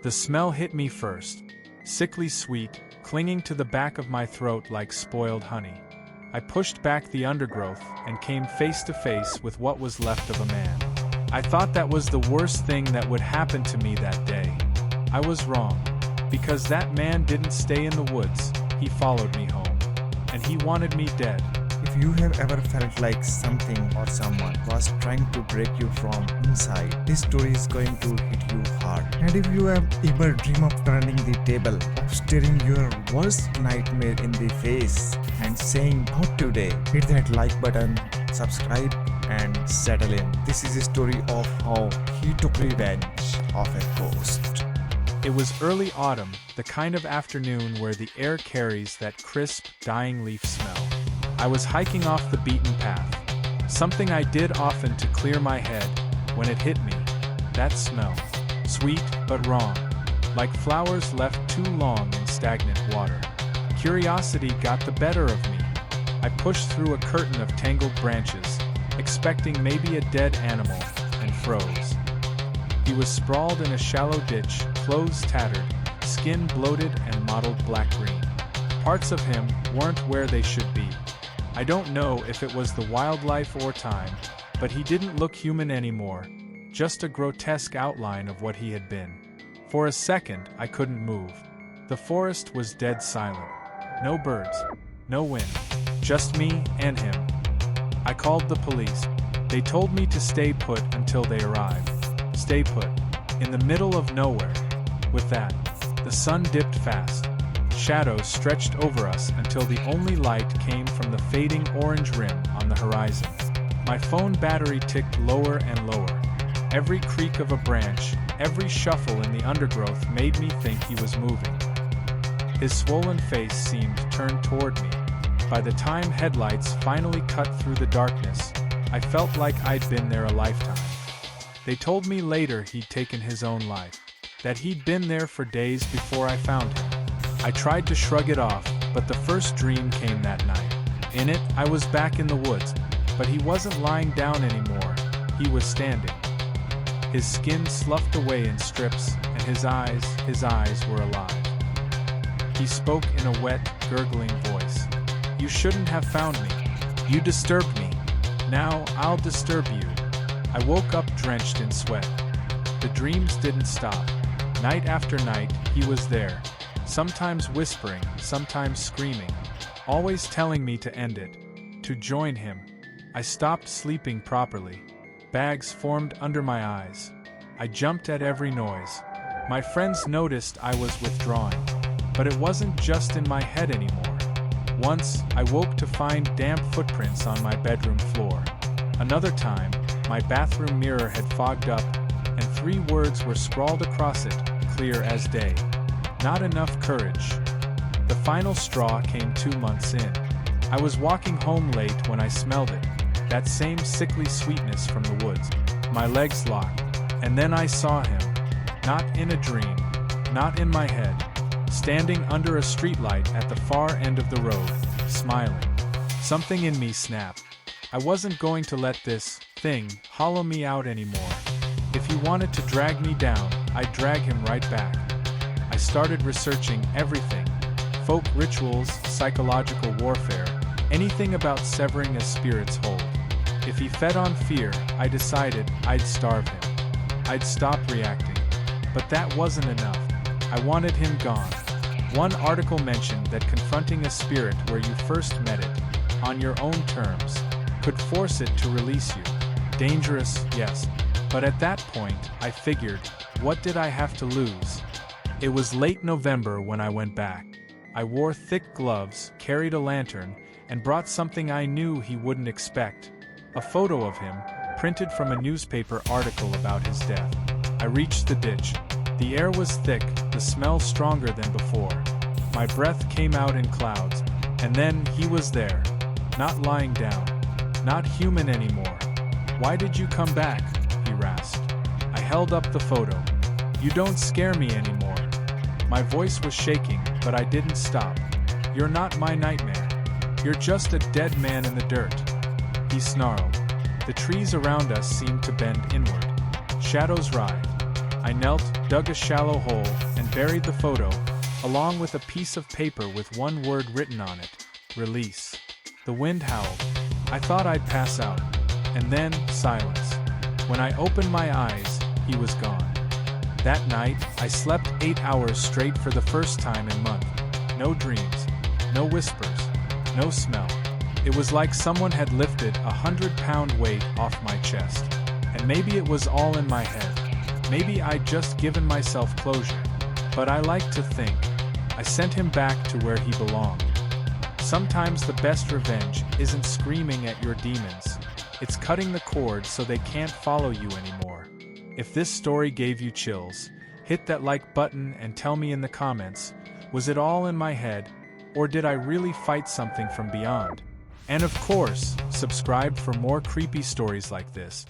The smell hit me first. Sickly sweet, clinging to the back of my throat like spoiled honey. I pushed back the undergrowth and came face to face with what was left of a man. I thought that was the worst thing that would happen to me that day. I was wrong. Because that man didn't stay in the woods, he followed me home. And he wanted me dead. If you have ever felt like something or someone was trying to break you from inside, this story is going to hit you hard. And if you have ever dreamed of turning the table, of staring your worst nightmare in the face and saying, "Not today," hit that like button, subscribe, and settle in. This is a story of how he took revenge of a ghost. It was early autumn, the kind of afternoon where the air carries that crisp, dying leaf smell. I was hiking off the beaten path. Something I did often to clear my head. When it hit me, that smell. Sweet, but wrong. Like flowers left too long in stagnant water. Curiosity got the better of me. I pushed through a curtain of tangled branches, expecting maybe a dead animal, and froze. He was sprawled in a shallow ditch, clothes tattered, skin bloated and mottled black-green. Parts of him weren't where they should be. I don't know if it was the wildlife or time, but he didn't look human anymore, just a grotesque outline of what he had been. For a second, I couldn't move. The forest was dead silent. No birds, no wind, just me and him. I called the police. They told me to stay put until they arrived. Stay put. In the middle of nowhere. With that, the sun dipped fast. Shadows stretched over us until the only light came from the fading orange rim on the horizon. My phone battery ticked lower and lower. Every creak of a branch, every shuffle in the undergrowth made me think he was moving. His swollen face seemed turned toward me. By the time headlights finally cut through the darkness, I felt like I'd been there a lifetime. They told me later he'd taken his own life, that he'd been there for days before I found him. I tried to shrug it off, but the first dream came that night. In it, I was back in the woods, but he wasn't lying down anymore, he was standing. His skin sloughed away in strips, and his eyes were alive. He spoke in a wet, gurgling voice. "You shouldn't have found me. You disturbed me. Now I'll disturb you." I woke up drenched in sweat. The dreams didn't stop. Night after night, he was there. Sometimes whispering, sometimes screaming, always telling me to end it, to join him. I stopped sleeping properly. Bags formed under my eyes. I jumped at every noise. My friends noticed I was withdrawing, but it wasn't just in my head anymore. Once, I woke to find damp footprints on my bedroom floor. Another time, my bathroom mirror had fogged up, and 3 words were scrawled across it, clear as day. Not enough courage. The final straw came 2 months in. I was walking home late when I smelled it, that same sickly sweetness from the woods. My legs locked, and then I saw him. Not in a dream, not in my head, standing under a streetlight at the far end of the road, smiling. Something in me snapped. I wasn't going to let this thing hollow me out anymore. If he wanted to drag me down, I'd drag him right back. I started researching everything. Folk rituals, psychological warfare, anything about severing a spirit's hold. If he fed on fear, I decided I'd starve him. I'd stop reacting. But that wasn't enough. I wanted him gone. One article mentioned that confronting a spirit where you first met it, on your own terms, could force it to release you. Dangerous, yes. But at that point, I figured, what did I have to lose? It was late November when I went back. I wore thick gloves, carried a lantern, and brought something I knew he wouldn't expect. A photo of him, printed from a newspaper article about his death. I reached the ditch. The air was thick, the smell stronger than before. My breath came out in clouds, and then he was there. Not lying down. Not human anymore. "Why did you come back?" he rasped. I held up the photo. "You don't scare me anymore." My voice was shaking, but I didn't stop. "You're not my nightmare. You're just a dead man in the dirt." He snarled. The trees around us seemed to bend inward. Shadows writhed. I knelt, dug a shallow hole, and buried the photo, along with a piece of paper with one word written on it: release. The wind howled. I thought I'd pass out. And then, silence. When I opened my eyes, he was gone. That night, I slept 8 hours straight for the first time in months. No dreams, no whispers, no smell. It was like someone had lifted 100-pound weight off my chest. And maybe it was all in my head. Maybe I'd just given myself closure. But I like to think I sent him back to where he belonged. Sometimes the best revenge isn't screaming at your demons. It's cutting the cord so they can't follow you anymore. If this story gave you chills, hit that like button and tell me in the comments, was it all in my head, or did I really fight something from beyond? And of course, subscribe for more creepy stories like this.